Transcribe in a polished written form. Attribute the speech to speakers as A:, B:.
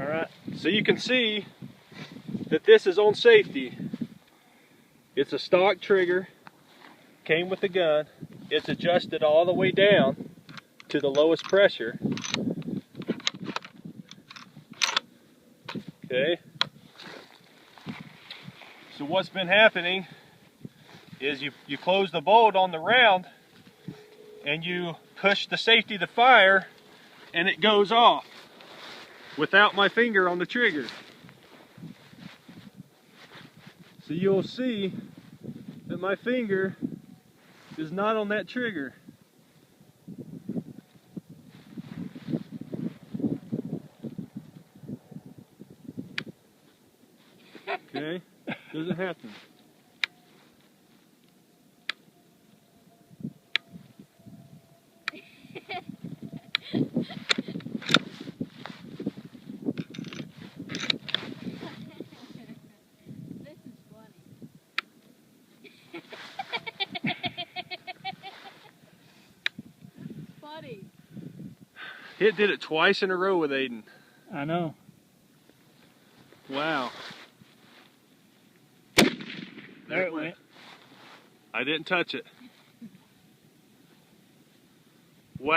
A: Alright, so you can see that this is on safety. It's a stock trigger, came with the gun. It's adjusted all the way down to the lowest pressure. Okay. So what's been happening is you close the bolt on the round and you push the safety to fire and it goes off without my finger on the trigger. So you'll see that my finger is not on that trigger. Okay, doesn't happen. It did it twice in a row with Aiden.
B: I know.
A: Wow.
B: There it went.
A: I didn't touch it. Wow.